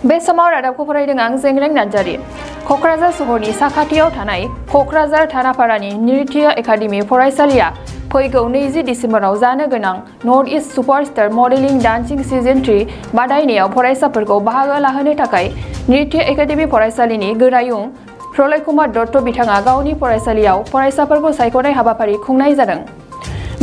बे समाव रादाबखौ फरायदों आं जेंग्रें नार्जारि। क'क्राझार सहरनि साखाथियाव थानाय क'क्राझार थानापारानि नृत्य एकाडेमि फरायसालिया फैगौ 20 दिसेम्बराव जानो गोनां north east superstar modelling dancing season 3 बादायनायाव फरायसाफोरखौ बाहागो लाहोनो थाखाय नृत्य एकाडेमि फरायसालिनि गोरायुं प्रलय कुमार दत्त बिथाङा गावनि फरायसालियाव फरायसाफोरखौ सायख'नाय हाबाफारि खुंनाय जादों।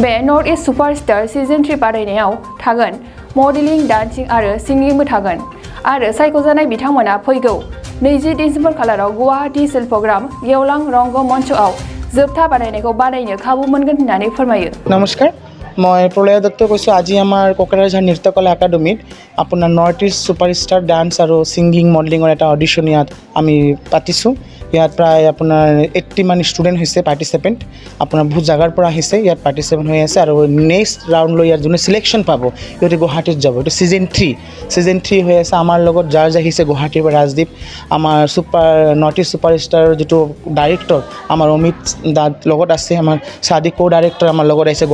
बे नर्थ इस्ट सुपारस्टार सिजन 3 बादायनायाव थागोन मडेलिं डान्सिं आरो सिंगिंबो थागोन आरो सायख'जानाय बिथांमोना फैगौ 20 दिसेम्बर खालाराव गुवाहाटी शिल्पग्राम गेवलां रंगमंचआव जोबथा बादायनायखौ बादायनो खाबु मोनगोन होननानै फोरमायो। नमस्कार, मैं प्रलय दत्त कैसे आज आमार क'क्राझार नृत्यकला एकाडेमित अपना नर्थ इस्ट सुपारस्टार डान्स और सिंगिंग मडेलिंगर एटा ऑडिशन इतना आमी पातिছোঁ। इतना प्राय अपनार 80 मान स्टूडेंट होइसे पार्टिसिपेंट अपना बहुत जगार पर आहिছে इतना पार्टिसिपेंट হৈ আছে আৰু नेक्स्ट राउंड लो यार जोने सिलेक्शन पाबो इहते गुवाहाटीत যাব। एटा सीजन 3 হৈ আছে आमार লগত जार्ज আহিছে गुवाहाटीर पर राजदीप आमार सुपार नर्थ इस्ट सुपारस्टार जो डायरेक्टर आमार अमित दाद লগত আছে आमार सादी को डायरेक्टर आमार লগত আহিছে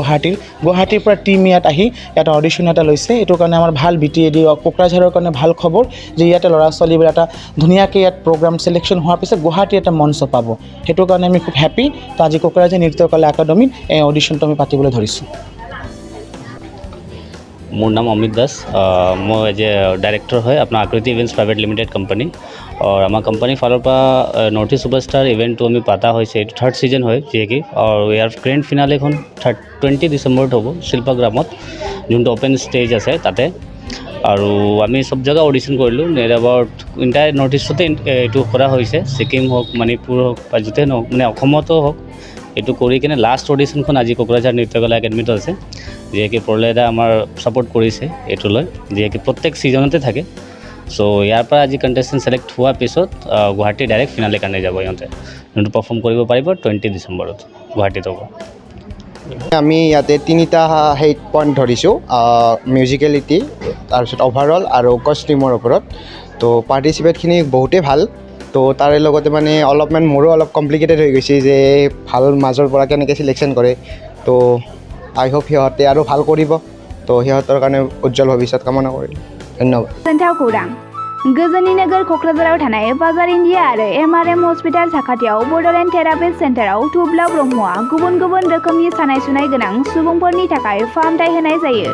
गुवाहाटीर पर टीम इतना आহি इतना ऑडिशन एटा लैसे। एटो कारण आमार ভাল बिटिएडी कोकराझाৰৰ কাৰণে ভাল खबर जे इतना लड़ा छालीबोरे एटा धुनियाके इतना प्रोग्राम सिलेक्शन होৱাৰ পিছত गुवाहाटी एटा मंच पाब। हेतु कारण आमी खूब हैप्पी। तो आज कोकराझार नृत्यकला एकाडेमित ए ऑडिशनটো आमी पातिबोले धरिছোঁ। मोर नाम अमित दास, मैं एज ए डायरेक्टर है अपना आकृति इवेंट्स प्राइवेट लिमिटेड कंपनी और आम कंपनी फालर पर नर्थ इस्ट सुपारस्टार इवेंट तो पाता है थर्ड सीजन है जी कि और यार ग्रैंड फिनाले 20 डिसेम्बर हम शिल्पग्रामत जो ओपेन स्टेज आसे ताते और आम सब जगह ऑडिशन करूँ नियर अबाउट इंटायर नर्थ इस्टते ये सिक्किम हक मणिपुर हक जोते मैं ये किने लास्ट ऑडिशन आज कोकराझार नृत्यकला एकाडेमित आसे जी कि प्रलयदा आमार सपोर्ट करिছে एटुলৈ जी कि प्रत्येक सीजनते থাকে। सो यार पर आज कंटेस्टेंट सेलेक्ट हुआ पिছত गुवाहाटी डायरेक्ट फिनाले কাৰণে যাব ইহঁতে যোনটো परफॉर्म কৰিব পাৰিব 20 ডিসেম্বৰত গুৱাহাটীত হ'ব। আমি ইয়াতে তিনিটা হেড পইণ্ট ধৰিছোঁ মিউজিকেলিটি তাৰপিছত ওভাৰঅল আৰু কষ্টিউমৰ ওপৰত। তো পাৰ্টিচিপেটখিনি বহুতেই ভাল। তো তাৰে লগতে মানে অলপমান মোৰো অলপ কমপ্লিকেটেড হৈ গৈছে যে ভাল মাজৰ পৰা কেনেকৈ চিলেকশ্যন কৰে। তো আই হোপ সিহঁতে আৰু ভাল কৰিব। তো সিহঁতৰ কাৰণে উজ্জ্বল ভৱিষ্যত কামনা কৰিলোঁ। ধন্যবাদ। गोजोननि नोगोर क'क्राझाराव थानाय बाजार इन्डिया आरो MRM हस्पिटाल साखाथियाव बड'लेण्ड थेरापिस्ट सेन्टाराव थुब्ला ब्रह्मआ गुबुन गुबुन रोखोमनि सानाय सुनाय गोनां सुबुंफोरनि थाखाय फाहामथाय होनाय जायो।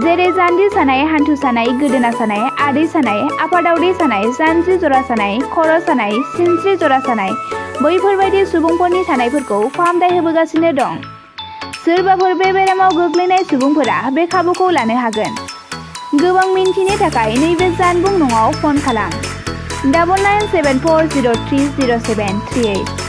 जेरै जान्जि सानाय, हान्थु सानाय, गोदोना सानाय, आदै सानाय, आफादावदै सानाय, जानजि जरा सानाय, खर' सानाय, सिनस्रि जरा सानाय बैफोरबायदि सुबुंफोरनि सानायफोरखौ फाहामथाय होबोगासिनो दं। सोरबाफोर बे बेरामाव गोग्लैनाय सुबुंफोरा बे खाबुखौ लानो हागोन। गोबां मिन्थिनो थाखाय नैबे जानबुं नङाव फन खालाम 9974030738।